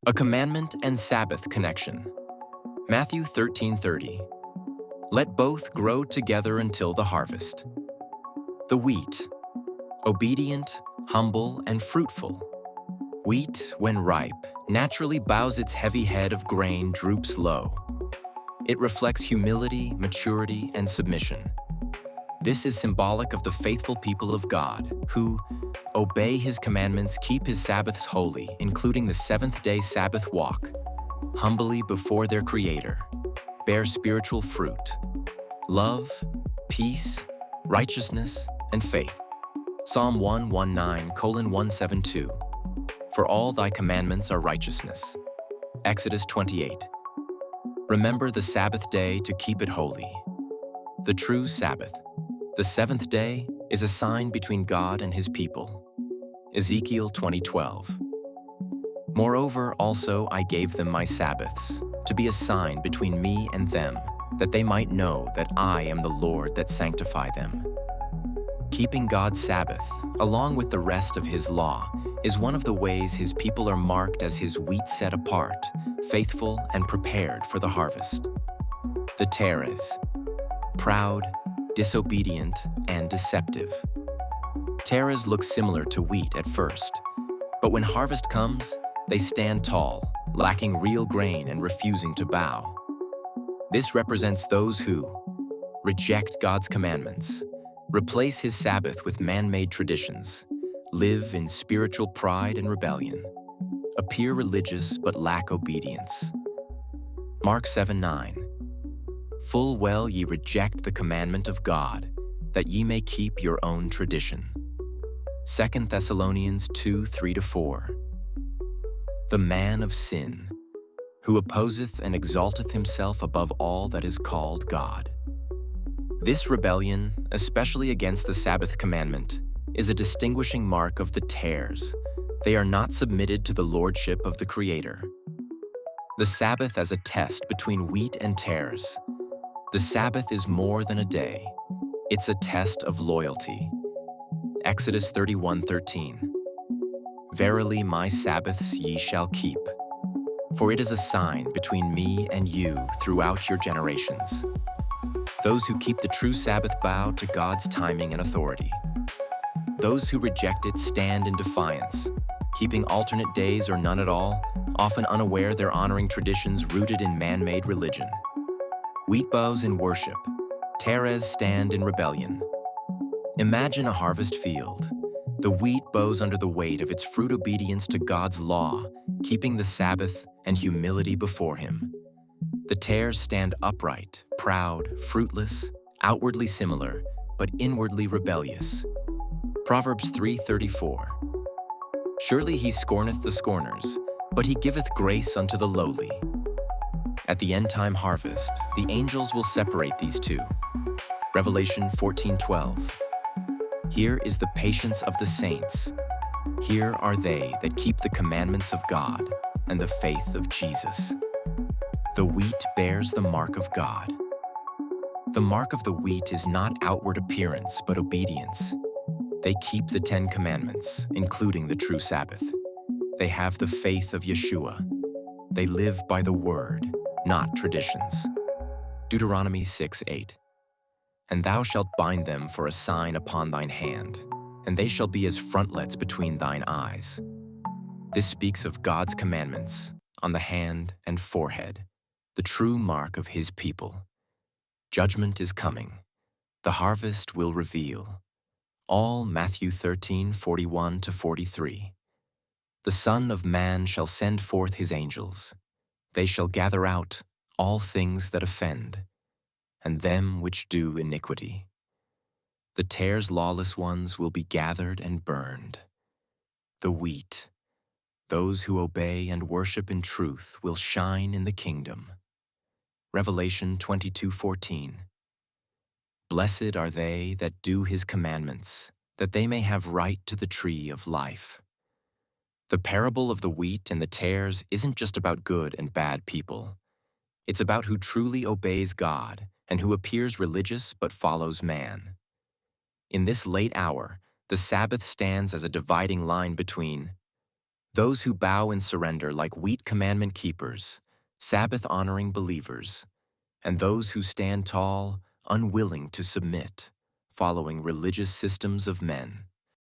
A commandment and Sabbath connection. Matthew 13:30. Let both grow together until the harvest. The wheat, obedient, humble, and fruitful. Wheat, when ripe, naturally bows its heavy head of grain droops low. It reflects humility, maturity, and submission. This is symbolic of the faithful people of God, who obey His commandments, keep His Sabbaths holy, including the seventh-day Sabbath walk, humbly before their Creator, bear spiritual fruit, love, peace, righteousness, and faith. Psalm 119:172. For all thy commandments are righteousness. Exodus 28. Remember the Sabbath day to keep it holy. The true Sabbath. The seventh day is a sign between God and His people. Ezekiel 20:12. Moreover, also I gave them my Sabbaths, to be a sign between me and them, that they might know that I am the Lord that sanctify them. Keeping God's Sabbath, along with the rest of His law, is one of the ways His people are marked as His wheat set apart, faithful, and prepared for the harvest. The tares. Proud, disobedient, and deceptive. Tares look similar to wheat at first, but when harvest comes, they stand tall, lacking real grain and refusing to bow. This represents those who reject God's commandments, replace His Sabbath with man-made traditions, live in spiritual pride and rebellion, appear religious but lack obedience. Mark 7:9. Full well ye reject the commandment of God, that ye may keep your own tradition. 2 Thessalonians 2:3-4. The man of sin, who opposeth and exalteth himself above all that is called God. This rebellion, especially against the Sabbath commandment, is a distinguishing mark of the tares. They are not submitted to the lordship of the Creator. The Sabbath as a test between wheat and tares. The Sabbath is more than a day. It's a test of loyalty. Exodus 31:13. Verily my Sabbaths ye shall keep, for it is a sign between me and you throughout your generations. Those who keep the true Sabbath bow to God's timing and authority. Those who reject it stand in defiance, keeping alternate days or none at all, often unaware they're honoring traditions rooted in man-made religion. Wheat bows in worship, tares stand in rebellion. Imagine a harvest field. The wheat bows under the weight of its fruit obedience to God's law, keeping the Sabbath and humility before Him. The tares stand upright, proud, fruitless, outwardly similar, but inwardly rebellious. Proverbs 3:34. Surely He scorneth the scorners, but He giveth grace unto the lowly. At the end-time harvest, the angels will separate these two. Revelation 14:12. Here is the patience of the saints. Here are they that keep the commandments of God and the faith of Jesus. The wheat bears the mark of God. The mark of the wheat is not outward appearance, but obedience. They keep the 10 Commandments, including the true Sabbath. They have the faith of Yeshua. They live by the Word, not traditions. Deuteronomy 6:8. And thou shalt bind them for a sign upon thine hand, and they shall be as frontlets between thine eyes. This speaks of God's commandments on the hand and forehead, the true mark of His people. Judgment is coming. The harvest will reveal. All Matthew 13:41-43. The Son of Man shall send forth His angels. They shall gather out all things that offend, and them which do iniquity. The tares lawless ones will be gathered and burned. The wheat, those who obey and worship in truth, will shine in the kingdom. Revelation 22:14. Blessed are they that do His commandments, that they may have right to the tree of life. The parable of the wheat and the tares isn't just about good and bad people. It's about who truly obeys God and who appears religious but follows man. In this late hour, the Sabbath stands as a dividing line between Those who bow and surrender like wheat commandment keepers, Sabbath-honoring believers, and those who stand tall, unwilling to submit, following religious systems of men.